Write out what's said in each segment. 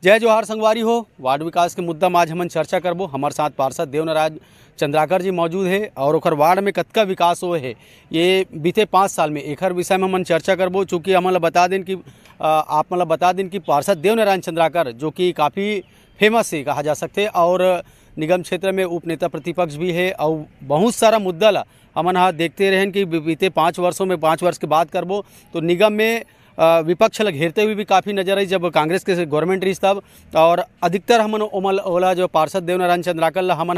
जय जोहार संगवारी हो। वार्ड विकास के मुद्दा में आज हमन चर्चा करबो। हमारे साथ पार्षद देवनारायण चंद्राकर जी मौजूद है और ओकर वार्ड में कतका विकास हुए है ये बीते 5 साल में एकर विषय में हमन चर्चा करबो। चूँकि हमन बता दें कि आप मतलब बता दें कि पार्षद देवनारायण चंद्राकर जो कि काफ़ी फेमस है कहा जा सकते और निगम क्षेत्र में उप नेता प्रतिपक्ष भी है और बहुत सारा मुद्दा ला हमन हाँ देखते रहें कि बीते 5 वर्षों में 5 वर्ष की बात करबो तो निगम में विपक्ष ला घेरते हुए भी काफ़ी नजर आई जब कांग्रेस के गवर्नमेंट रही तब। और अधिकतर हमन ओला जो पार्षद देवनारायण चंद्राकर ला हमन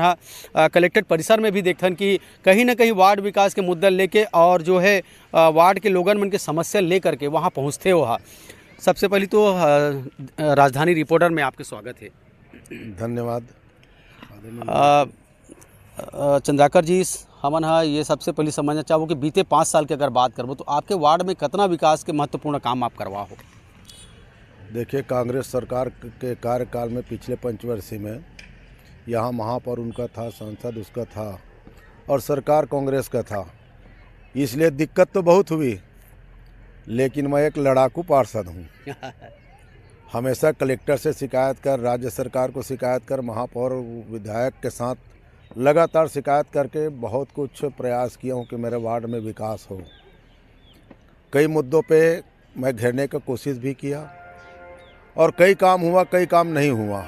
कलेक्टेड परिसर में भी देखथन कि कहीं ना कहीं वार्ड विकास के मुद्दा लेके और जो है वार्ड के लोगन मन के समस्या लेकर के वहाँ पहुँचते हो। सबसे पहले तो राजधानी रिपोर्टर में आपके स्वागत है। धन्यवाद। चंद्राकर जी हमन ये सबसे पहले समझना चाहो कि बीते 5 साल की अगर बात करबो तो आपके वार्ड में कितना विकास के महत्वपूर्ण काम आप करवा हो? देखिए, कांग्रेस सरकार के कार्यकाल में पिछले पंचवर्षीय में यहाँ महापौर उनका था, सांसद उसका था और सरकार कांग्रेस का था, इसलिए दिक्कत तो बहुत हुई। लेकिन मैं एक लड़ाकू पार्षद हूँ। हमेशा कलेक्टर से शिकायत कर, राज्य सरकार को शिकायत कर, महापौर विधायक के साथ लगातार शिकायत करके बहुत कुछ प्रयास किया हूँ कि मेरे वार्ड में विकास हो। कई मुद्दों पे मैं घेरने का कोशिश भी किया और कई काम हुआ, कई काम नहीं हुआ।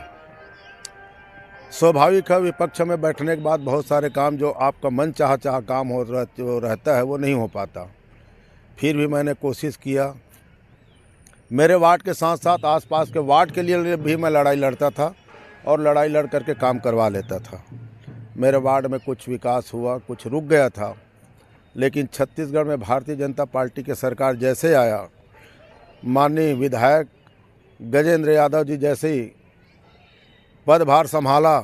स्वाभाविक है, विपक्ष में बैठने के बाद बहुत सारे काम जो आपका मन चाह काम हो रहता है वो नहीं हो पाता। फिर भी मैंने कोशिश किया। मेरे वार्ड के साथ साथ आसपास के वार्ड के लिए भी मैं लड़ाई लड़ता था और लड़ाई लड़ करके काम करवा लेता था। मेरे वार्ड में कुछ विकास हुआ, कुछ रुक गया था। लेकिन छत्तीसगढ़ में भारतीय जनता पार्टी की सरकार जैसे आया, माननीय विधायक गजेंद्र यादव जी जैसे ही पदभार संभाला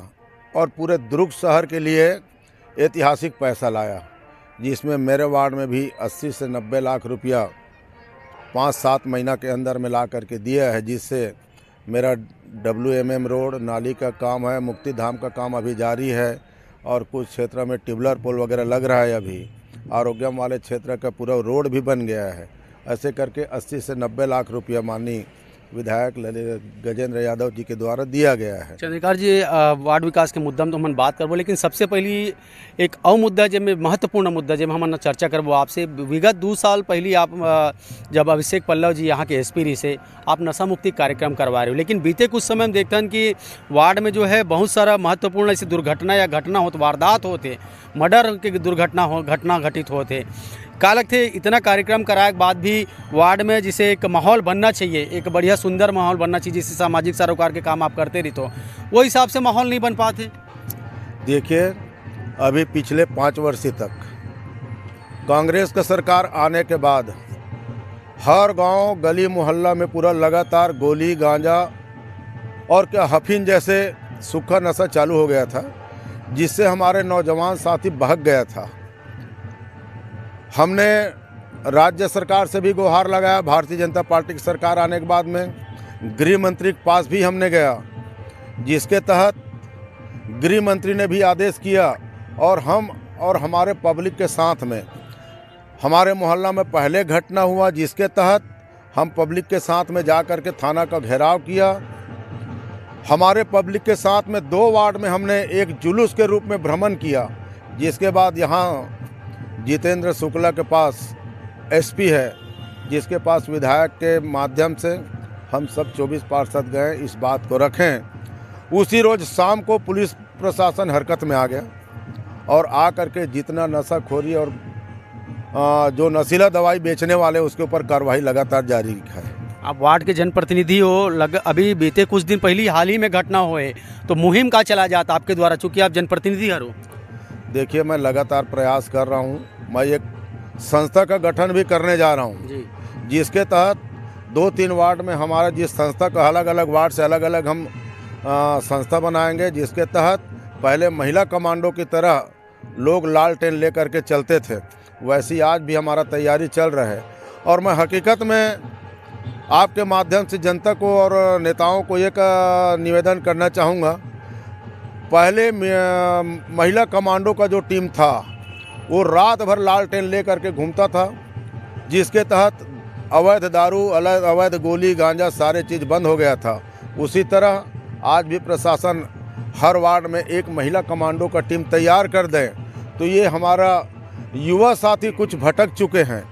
और पूरे दुर्ग शहर के लिए ऐतिहासिक पैसा लाया, जिसमें मेरे वार्ड में भी 80 से 90 लाख रुपया 5-7 महीना के अंदर में ला करके दिया है, जिससे मेरा WMM रोड नाली का काम है, मुक्ति धाम का काम अभी जारी है और कुछ क्षेत्र में ट्यूबलर पोल वगैरह लग रहा है। अभी आरोग्यम वाले क्षेत्र का पूरा रोड भी बन गया है। ऐसे करके 80 से 90 लाख रुपया माननीय विधायक गजेंद्र यादव जी के द्वारा दिया गया है। चंद्रकार जी, वार्ड विकास के मुद्दा में तो हम बात करबो, लेकिन सबसे पहली एक और मुद्दा जिसमें महत्वपूर्ण मुद्दा जिसमें हम चर्चा करबो आपसे। विगत 2 साल पहले आप जब अभिषेक पल्लव जी यहाँ के एसपी रही से आप नशा मुक्ति कार्यक्रम करवा रहे हो, लेकिन बीते कुछ समय में देखते हैं कि वार्ड में जो है बहुत सारा महत्वपूर्ण ऐसी दुर्घटना या घटना होते, वारदात होते, मर्डर के घटना घटित होते। का लगते इतना कार्यक्रम कराए के बाद भी वार्ड में जिसे एक माहौल बनना चाहिए, एक बढ़िया सुंदर माहौल बनना चाहिए जिससे सामाजिक सरोकार के काम आप करते रही, तो वो हिसाब से माहौल नहीं बन पाते। देखिए, अभी पिछले 5 वर्ष तक कांग्रेस का सरकार आने के बाद हर गांव गली मोहल्ला में पूरा लगातार गोली गांजा और क्या हफीन जैसे सूखा नशा चालू हो गया था, जिससे हमारे नौजवान साथी बहक गया था। हमने राज्य सरकार से भी गुहार लगाया। भारतीय जनता पार्टी की सरकार आने के बाद में गृह मंत्री के पास भी हमने गया, जिसके तहत गृह मंत्री ने भी आदेश किया और हम और हमारे पब्लिक के साथ में हमारे मोहल्ला में पहले घटना हुआ, जिसके तहत हम पब्लिक के साथ में जा कर के थाना का घेराव किया। हमारे पब्लिक के साथ में 2 वार्ड में हमने एक जुलूस के रूप में भ्रमण किया, जिसके बाद यहाँ जितेंद्र शुक्ला के पास एसपी है, जिसके पास विधायक के माध्यम से हम सब 24 पार्षद गए, इस बात को रखें। उसी रोज़ शाम को पुलिस प्रशासन हरकत में आ गया और आ करके जितना नशाखोरी और जो नशीला दवाई बेचने वाले उसके ऊपर कार्रवाई लगातार जारी है। आप वार्ड के जनप्रतिनिधि हो, अभी बीते कुछ दिन पहले हाल ही में घटना हुए, तो मुहिम का चला जाता आपके द्वारा, चूँकि आप जनप्रतिनिधि हो? देखिए, मैं लगातार प्रयास कर रहा हूँ। मैं एक संस्था का गठन भी करने जा रहा हूँ, जिसके तहत 2-3 वार्ड में हमारा जिस संस्था का अलग अलग वार्ड से अलग अलग हम संस्था बनाएंगे, जिसके तहत पहले महिला कमांडो की तरह लोग लालटेन ले करके चलते थे, वैसी आज भी हमारा तैयारी चल रहा है। और मैं हकीकत में आपके माध्यम से जनता को और नेताओं को एक निवेदन करना चाहूँगा। पहले महिला कमांडो का जो टीम था वो रात भर लालटेन ले करके घूमता था, जिसके तहत अवैध दारू, अवैध गोली गांजा सारे चीज़ बंद हो गया था। उसी तरह आज भी प्रशासन हर वार्ड में एक महिला कमांडो का टीम तैयार कर दे। तो ये हमारा युवा साथी कुछ भटक चुके हैं,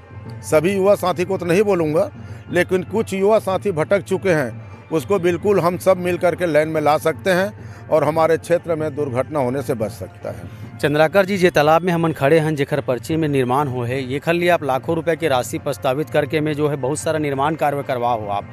सभी युवा साथी को तो नहीं बोलूँगा, लेकिन कुछ युवा साथी भटक चुके हैं, उसको बिल्कुल हम सब मिल करके लाइन में ला सकते हैं और हमारे क्षेत्र में दुर्घटना होने से बच सकता है। चंद्राकर जी, जे तालाब में हमन खड़े हैं, जेखर पर्ची में निर्माण हो है, ये खल लिए आप लाखों रुपए की राशि प्रस्तावित करके में जो है बहुत सारा निर्माण कार्य करवा हो आप।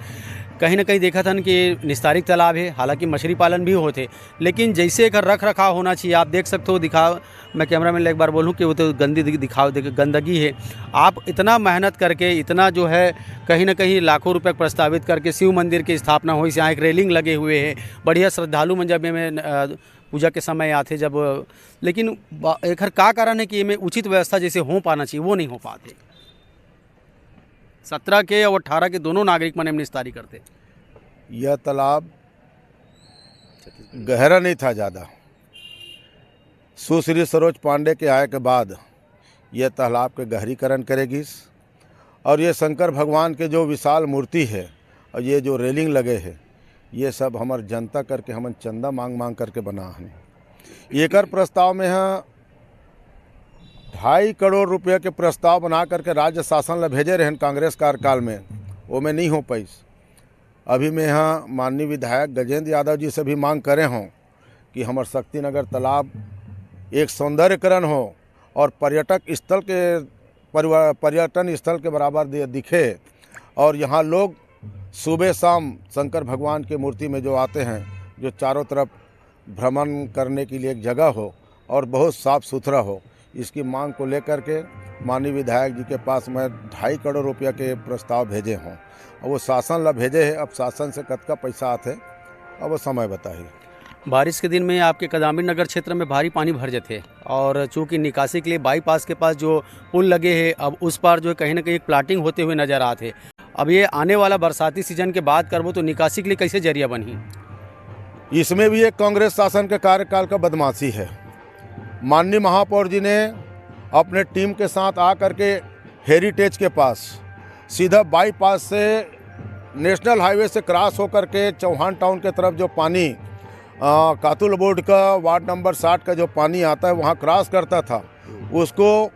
कहीं ना कहीं देखा था कि निस्तारित तालाब है, हालांकि मछली पालन भी होते, लेकिन जैसे एक रख रखाव होना चाहिए। आप देख सकते हो, दिखाओ, मैं कैमरा मैन एक बार बोलूँ कि वो तो गंदगी है। आप इतना मेहनत करके, इतना जो है कहीं ना कहीं लाखों रुपए प्रस्तावित करके शिव मंदिर की स्थापना हुई, यहाँ एक रेलिंग लगे हुए है, बढ़िया श्रद्धालु मन जब में पूजा के समय आते जब, लेकिन एक का कारण है कि इनमें उचित व्यवस्था जैसे हो पाना चाहिए वो नहीं हो पाते। 17 के और 18 के दोनों नागरिक मन निस्तारी करते। यह तालाब गहरा नहीं था ज़्यादा। सुश्री सरोज पांडे के आए के बाद यह तालाब के गहरीकरण करेगी और ये शंकर भगवान के जो विशाल मूर्ति है और ये जो रेलिंग लगे है, ये सब हमार जनता करके हमन चंदा मांग करके बना है। एकर प्रस्ताव में है 2.5 करोड़ रुपये के प्रस्ताव बना करके राज्य शासन ला भेजे रहन कांग्रेस कार्यकाल में, वो में नहीं हो पाई। अभी मैं यहाँ माननीय विधायक गजेंद्र यादव जी से भी मांग करे हों कि हमार शक्तिनगर तालाब एक सौंदर्यकरण हो और पर्यटन स्थल के बराबर दिखे और यहाँ लोग सुबह शाम शंकर भगवान की मूर्ति में जो आते हैं, जो चारों तरफ भ्रमण करने के लिए एक जगह हो और बहुत साफ़ सुथरा हो। इसकी मांग को लेकर के माननीय विधायक जी के पास मैं 2.5 करोड़ रुपया के प्रस्ताव भेजे हों और वो शासन ला भेजे है। अब शासन से कतका पैसा आते अब वो समय बताइए। बारिश के दिन में आपके कदामिर नगर क्षेत्र में भारी पानी भर जाते और चूँकि निकासी के लिए बाईपास के पास जो पुल लगे हैं, अब उस पार जो है कहीं ना कहीं प्लाटिंग होते हुए नज़र आते। अब ये आने वाला बरसाती सीजन के बाद करबो तो निकासी के लिए कैसे जरिया बनी? इसमें भी एक कांग्रेस शासन के कार्यकाल का बदमाशी है। माननीय महापौर जी ने अपने टीम के साथ आकर के हेरिटेज के पास सीधा बाईपास से नेशनल हाईवे से क्रॉस होकर के चौहान टाउन के तरफ जो पानी कातुल बोर्ड का वार्ड नंबर 60 का जो पानी आता है वहाँ क्रॉस करता था, उसको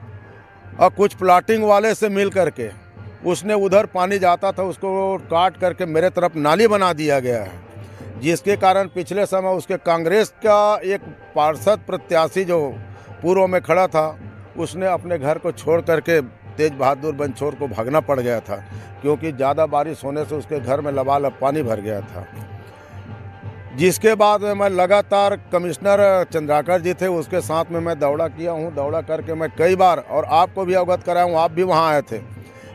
कुछ प्लाटिंग वाले से मिल करके उसने उधर पानी जाता था उसको काट करके मेरे तरफ नाली बना दिया गया है, जिसके कारण पिछले समय उसके कांग्रेस का एक पार्षद प्रत्याशी जो पूर्व में खड़ा था, उसने अपने घर को छोड़ करके तेज बहादुर बंछोर को भागना पड़ गया था, क्योंकि ज़्यादा बारिश होने से उसके घर में लबालब पानी भर गया था। जिसके बाद में मैं लगातार कमिश्नर चंद्राकर जी थे उसके साथ में मैं दौड़ा किया हूँ। दौड़ा करके मैं कई बार, और आपको भी अवगत कराया हूँ, आप भी वहाँ आए थे,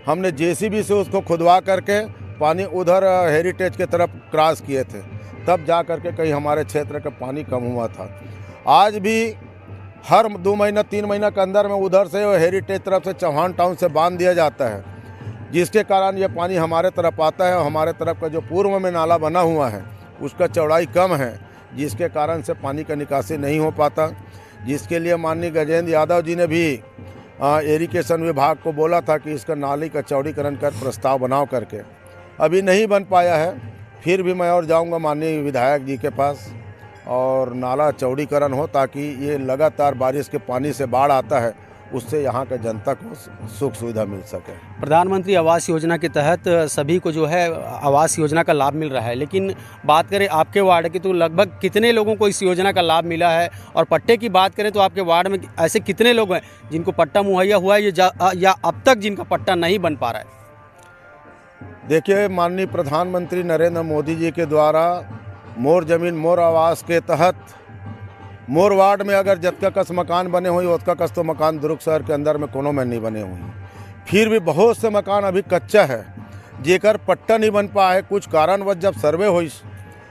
हमने जेसीबी से उसको खुदवा करके पानी उधर हेरिटेज के तरफ क्रॉस किए थे, तब जा करके कहीं हमारे क्षेत्र का पानी कम हुआ था। आज भी हर 2 महीना 3 महीना के अंदर में उधर से हेरिटेज तरफ से चौहान टाउन से बांध दिया जाता है, जिसके कारण ये पानी हमारे तरफ आता है और हमारे तरफ का जो पूर्व में नाला बना हुआ है उसका चौड़ाई कम है, जिसके कारण से पानी का निकासी नहीं हो पाता। जिसके लिए माननीय गजेंद्र यादव जी ने भी इरिगेशन विभाग को बोला था कि इसका नाली का चौड़ीकरण कर प्रस्ताव बनाओ करके, अभी नहीं बन पाया है। फिर भी मैं और जाऊंगा माननीय विधायक जी के पास और नाला चौड़ीकरण हो, ताकि ये लगातार बारिश के पानी से बाढ़ आता है उससे यहाँ के जनता को सुख सुविधा मिल सके। प्रधानमंत्री आवास योजना के तहत सभी को जो है आवास योजना का लाभ मिल रहा है, लेकिन बात करें आपके वार्ड की तो लगभग कितने लोगों को इस योजना का लाभ मिला है? और पट्टे की बात करें तो आपके वार्ड में ऐसे कितने लोग हैं जिनको पट्टा मुहैया हुआ है या अब तक जिनका पट्टा नहीं बन पा रहा है? देखिए, माननीय प्रधानमंत्री नरेंद्र मोदी जी के द्वारा मोर जमीन मोर आवास के तहत मोर वार्ड में अगर जतका कस मकान बने हुए उतका कस तो मकान दुर्ग शहर के अंदर में कोनो में नहीं बने हुए। फिर भी बहुत से मकान अभी कच्चा है जेकर पट्टा नहीं बन पाया है। कुछ कारणवश जब सर्वे हुई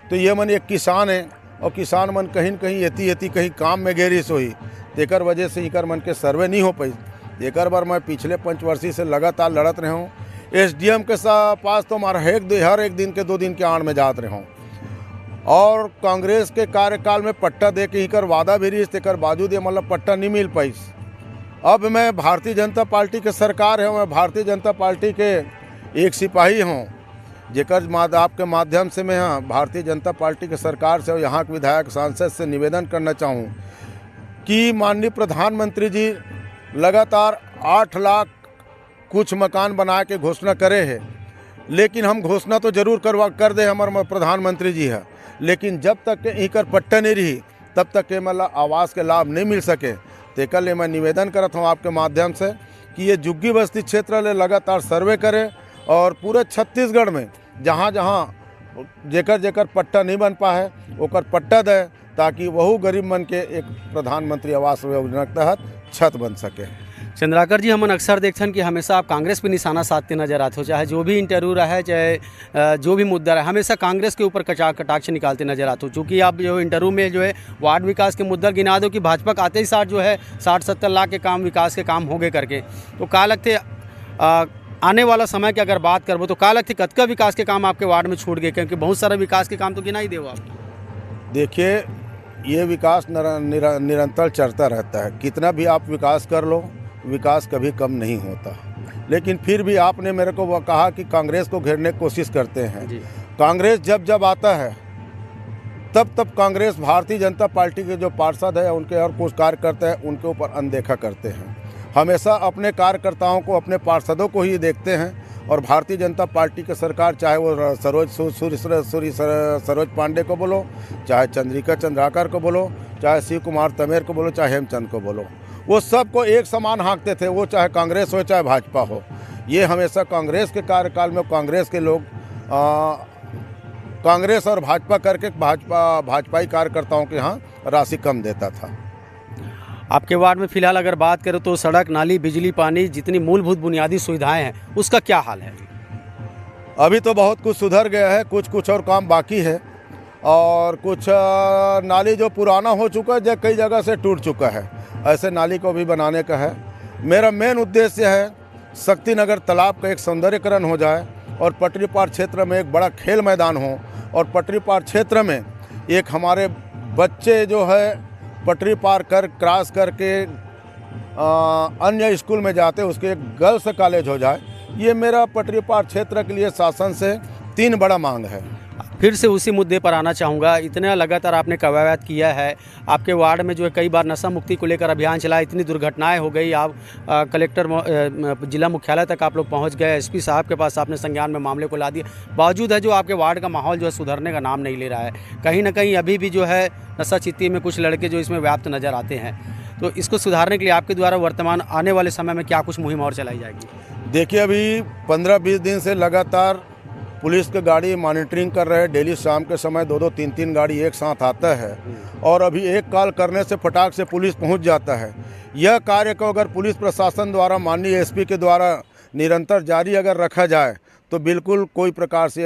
तो ये मन एक किसान है और किसान मन कहीं न कहीं एती कहीं काम में गेरिस हुई, तेकर वजह से इकर मन के सर्वे नहीं हो पाई। एक बार मैं पिछले 5 वर्षी से लगातार लड़त रहे हूँ। SDM के पास तो हमारा हर एक दिन के 2 दिन के आड़ में जात रहे हूँ और कांग्रेस के कार्यकाल में पट्टा दे के इकर वादा भी रही, तेकर बावजूद ये मतलब पट्टा नहीं मिल पाई। अब मैं भारतीय जनता पार्टी के सरकार है, मैं भारतीय जनता पार्टी के एक सिपाही हूँ। जेकर आपके माध्यम से मैं यहाँ भारतीय जनता पार्टी के सरकार से और यहाँ के विधायक सांसद से निवेदन करना चाहूँ कि माननीय प्रधानमंत्री जी लगातार 8 लाख कुछ मकान बना के घोषणा करे है, लेकिन हम घोषणा तो जरूर कर दे हमारे प्रधानमंत्री जी है, लेकिन जब तक के इकर पट्टा नहीं रही तब तक के मतलब आवास के लाभ नहीं मिल सके। तो कल मैं निवेदन करता हूँ आपके माध्यम से कि ये झुग्गी बस्ती क्षेत्र ले लगातार सर्वे करे और पूरे छत्तीसगढ़ में जहाँ जहाँ जेकर पट्टा नहीं बन पाए ओकर पट्टा दे, ताकि वहू गरीब मन के एक प्रधानमंत्री आवास योजना के तहत छत बन सके। चंद्राकर जी, हमन अक्सर देखते कि हमेशा आप कांग्रेस पे निशाना साधते नजर आते हो, चाहे जो भी इंटरव्यू रहा है, चाहे जो भी मुद्दा रहा, हमेशा कांग्रेस के ऊपर कटाक्ष निकालते नजर आते हो। चूँकि आप जो इंटरव्यू में जो है वार्ड विकास के मुद्दा गिना दो कि भाजपा का आते ही साथ जो है 60-70 लाख के काम विकास के काम हो गए करके, तो का लगते आने वाला समय की अगर बात करबो तो का लगते कतका विकास के काम आपके वार्ड में छूट गए, क्योंकि बहुत सारे विकास के काम तो गिना ही दे आप। देखिए, ये विकास निरंतर चलता रहता है, कितना भी आप विकास कर लो विकास कभी कम नहीं होता। लेकिन फिर भी आपने मेरे को वो कहा कि कांग्रेस को घेरने की कोशिश करते हैं। कांग्रेस जब आता है तब कांग्रेस भारतीय जनता पार्टी के जो पार्षद है उनके और कुछ कार्यकर्ता हैं उनके ऊपर अनदेखा करते हैं। हमेशा अपने कार्यकर्ताओं को, अपने पार्षदों को ही देखते हैं। और भारतीय जनता पार्टी की सरकार, चाहे वो सरोज पांडे को बोलो, चाहे चंद्रिका चंद्राकर को बोलो, चाहे शिव कुमार तमेर को बोलो, चाहे हेमचंद को बोलो, वो सबको एक समान हाँकते थे, वो चाहे कांग्रेस हो चाहे भाजपा हो। ये हमेशा कांग्रेस के कार्यकाल में कांग्रेस के लोग कांग्रेस और भाजपा करके भाजपाई कार्यकर्ताओं के यहाँ राशि कम देता था। आपके वार्ड में फिलहाल अगर बात करें तो सड़क, नाली, बिजली, पानी, जितनी मूलभूत बुनियादी सुविधाएं हैं उसका क्या हाल है? अभी तो बहुत कुछ सुधर गया है, कुछ और काम बाकी है। और कुछ नाली जो पुराना हो चुका है, जो कई जगह से टूट चुका है, ऐसे नाली को भी बनाने का है। मेरा मेन उद्देश्य है शक्तिनगर तालाब का एक सौंदर्यकरण हो जाए और पटरी पार क्षेत्र में एक बड़ा खेल मैदान हो, और पटरी पार क्षेत्र में एक हमारे बच्चे जो है पटरी पार क्रॉस करके अन्य स्कूल में जाते उसके एक गर्ल्स कॉलेज हो जाए। ये मेरा पटरी पार क्षेत्र के लिए शासन से 3 बड़ा मांग है। फिर से उसी मुद्दे पर आना चाहूँगा, इतना लगातार आपने कवायद किया है, आपके वार्ड में जो है कई बार नशा मुक्ति को लेकर अभियान चलाया, इतनी दुर्घटनाएं हो गई, आप कलेक्टर जिला मुख्यालय तक आप लोग पहुंच गए, एसपी साहब के पास आपने संज्ञान में मामले को ला दिया, बावजूद है जो आपके वार्ड का माहौल जो है सुधरने का नाम नहीं ले रहा है। कहीं ना कहीं अभी भी जो है नशा चित्ती में कुछ लड़के जो इसमें व्याप्त नज़र आते हैं, तो इसको सुधारने के लिए आपके द्वारा वर्तमान आने वाले समय में क्या कुछ मुहिम और चलाई जाएगी? देखिए, अभी 15-20 दिन से लगातार पुलिस की गाड़ी मॉनिटरिंग कर रहे हैं। डेली शाम के समय 2-2, 3-3 गाड़ी एक साथ आता है, और अभी एक कॉल करने से फटाक से पुलिस पहुंच जाता है। यह कार्य को अगर पुलिस प्रशासन द्वारा, माननीय एसपी के द्वारा निरंतर जारी अगर रखा जाए तो बिल्कुल कोई प्रकार से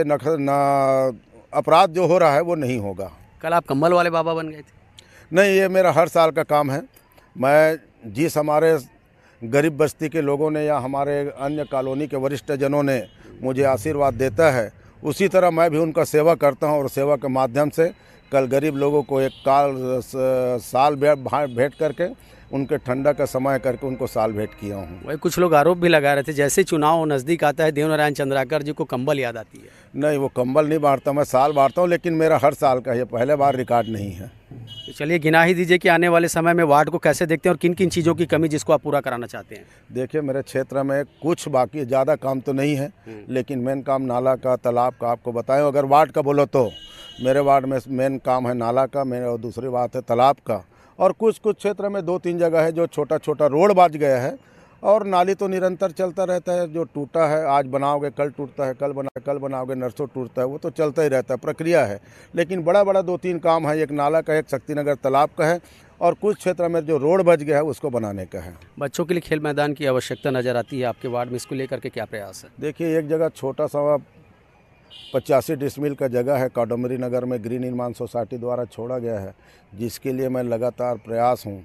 अपराध जो हो रहा है वो नहीं होगा। कल आप कंबल वाले बाबा बन गए थे? नहीं, ये मेरा हर साल का काम है। मैं जिस हमारे गरीब बस्ती के लोगों ने या हमारे अन्य कॉलोनी के वरिष्ठ जनों ने मुझे आशीर्वाद देता है, उसी तरह मैं भी उनका सेवा करता हूं, और सेवा के माध्यम से कल गरीब लोगों को एक साल भेंट करके उनके ठंडा का समय करके उनको साल भेंट किया हूँ। वही कुछ लोग आरोप भी लगा रहे थे जैसे चुनाव नज़दीक आता है देवनारायण चंद्राकर जी को कंबल याद आती है। नहीं, वो कंबल नहीं बांटता, मैं साल बांटता हूँ, लेकिन मेरा हर साल का ये पहले बार रिकॉर्ड नहीं है। तो चलिए गिना ही दीजिए कि आने वाले समय में वार्ड को कैसे देखते हैं और किन किन चीज़ों की कमी जिसको आप पूरा कराना चाहते हैं। देखिए, मेरे क्षेत्र में कुछ बाकी ज़्यादा काम तो नहीं है, लेकिन मेन काम नाला का, तालाब का आपको बताएं। अगर वार्ड का बोलो तो मेरे वार्ड में मेन काम है नाला का, और दूसरी बात है तालाब का, और कुछ क्षेत्र में 2-3 जगह है जो छोटा छोटा रोड बच गया है, और नाली तो निरंतर चलता रहता है। जो टूटा है आज बनाओगे कल टूटता है, कल बनाओगे नरसों टूटता है, वो तो चलता ही रहता है, प्रक्रिया है। लेकिन बड़ा 2-3 काम है, एक नाला का, एक शक्तिनगर तालाब का है, और कुछ क्षेत्र में जो रोड बच गया है उसको बनाने का है। बच्चों के लिए खेल मैदान की आवश्यकता नज़र आती है आपके वार्ड में, इसको लेकर के क्या प्रयास है? देखिए, एक जगह छोटा सा 85 डिसमिल का जगह है काडोमरी नगर में, गृह निर्माण सोसाइटी द्वारा छोड़ा गया है, जिसके लिए मैं लगातार प्रयास हूँ।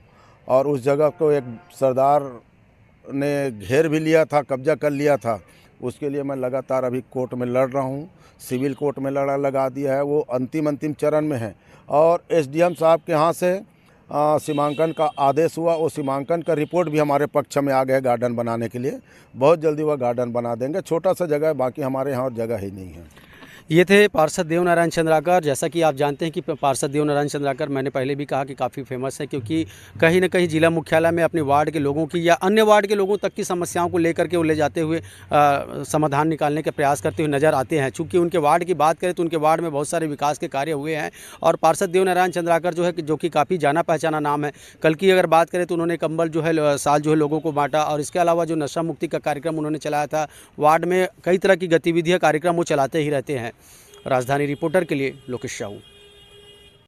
और उस जगह को एक सरदार ने घेर भी लिया था, कब्जा कर लिया था, उसके लिए मैं लगातार अभी कोर्ट में लड़ रहा हूँ, सिविल कोर्ट में लगा दिया है, वो अंतिम चरण में है। और एसडीएम साहब के यहाँ से सीमांकन का आदेश हुआ, वो सीमांकन का रिपोर्ट भी हमारे पक्ष में आ गया गार्डन बनाने के लिए। बहुत जल्दी वह गार्डन बना देंगे। छोटा सा जगह है, बाकी हमारे यहाँ और जगह ही नहीं है। ये थे पार्षद देवनारायण चंद्राकर। जैसा कि आप जानते हैं कि पार्षद देवनारायण चंद्राकर, मैंने पहले भी कहा कि काफ़ी फेमस है, क्योंकि कहीं न कहीं जिला मुख्यालय में अपने वार्ड के लोगों की या अन्य वार्ड के लोगों तक की समस्याओं को लेकर के वो ले जाते हुए समाधान निकालने के प्रयास करते हुए नज़र आते हैं। चूँकि उनके वार्ड की बात करें तो उनके वार्ड में बहुत सारे विकास के कार्य हुए हैं और पार्षद देवनारायण चंद्राकर जो है जो कि काफ़ी जाना पहचाना नाम है। कल की अगर बात करें तो उन्होंने कंबल जो है साल जो है लोगों को बाँटा, और इसके अलावा जो नशा मुक्ति का कार्यक्रम उन्होंने चलाया था, वार्ड में कई तरह की गतिविधियाँ कार्यक्रम वो चलाते ही रहते हैं। राजधानी रिपोर्टर के लिए लोकेश साहू।